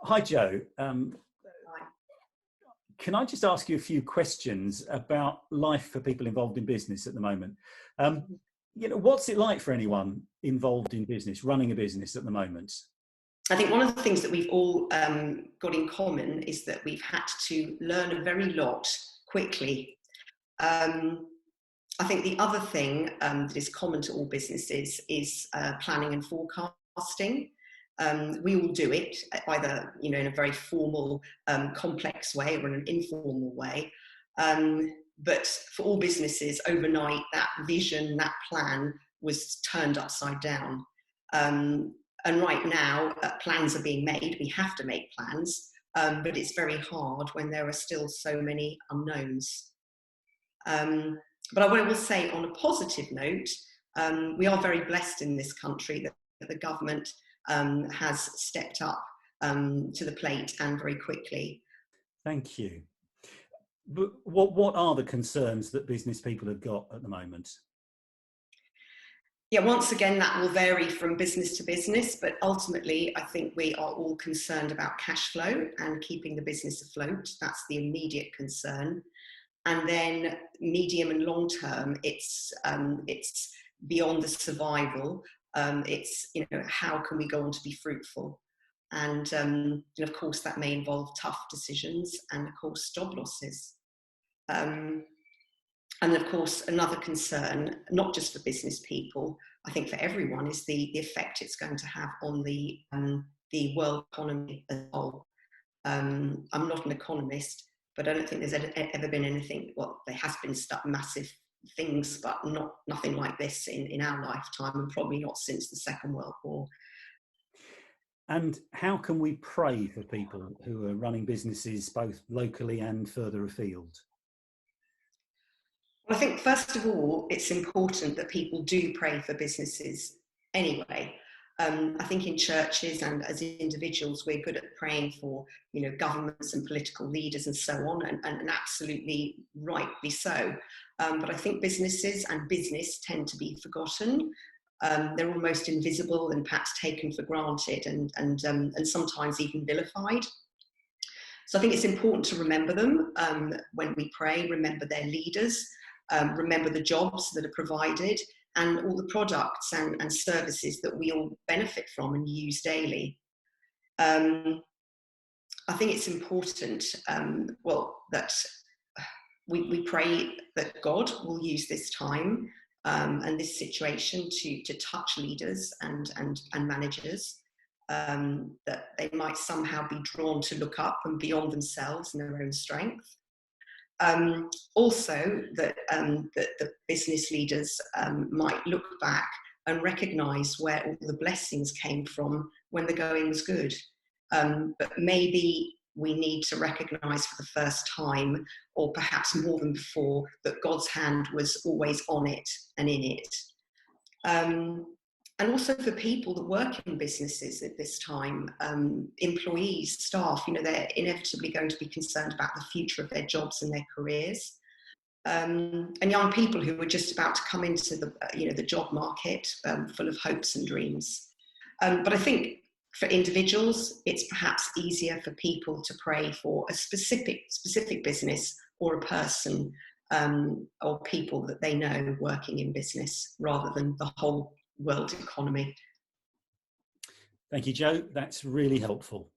Hi, Joe. Right. Can I just ask you a few questions about life for people involved in business at the moment? Um, what's it like for anyone involved in business, running a business at the moment? I think one of the things that we've all got in common is that we've had to learn a very lot quickly. Um, I think the other thing that is common to all businesses is planning and forecasting. We all do it either, in a very formal, complex way or in an informal way. But for all businesses, overnight, that vision, that plan was turned upside down. And right now, plans are being made. We have to make plans, but it's very hard when there are still so many unknowns. But I will say, on a positive note, we are very blessed in this country that the government has stepped up to the plate and very quickly. Thank you. But what are the concerns that business people have got at the moment? Yeah, once again, that will vary from business to business, but ultimately, I think we are all concerned about cash flow and keeping the business afloat. That's the immediate concern. And then medium and long term, it's beyond the survival. It's how can we go on to be fruitful, and of course that may involve tough decisions and of course job losses. And of course, another concern, not just for business people, I think for everyone, is the effect it's going to have on the world economy as a whole. I'm not an economist, but I don't think there's ever been anything. Well, there has been massive things, but nothing like this in our lifetime, and probably not since the Second World War. And how can we pray for people who are running businesses both locally and further afield? Well, I think first of all, it's important that people do pray for businesses anyway. I think in churches and as individuals, we're good at praying for, governments and political leaders and so on, and absolutely rightly so. But I think businesses and business tend to be forgotten. They're almost invisible and perhaps taken for granted and sometimes even vilified. So I think it's important to remember them when we pray, remember their leaders, remember the jobs that are provided, and all the products and services that we all benefit from and use daily. I think it's important, that we pray that God will use this time and this situation to touch leaders and managers, that they might somehow be drawn to look up and beyond themselves and their own strength. Also, that the business leaders might look back and recognise where all the blessings came from when the going was good. But maybe we need to recognise for the first time, or perhaps more than before, that God's hand was always on it and in it. And also for people that work in businesses at this time, employees, staff, they're inevitably going to be concerned about the future of their jobs and their careers. And young people who are just about to come into the job market, full of hopes and dreams. But I think for individuals, it's perhaps easier for people to pray for a specific business or a person, or people that they know working in business, rather than the whole world economy. Thank you, Joe. That's really helpful.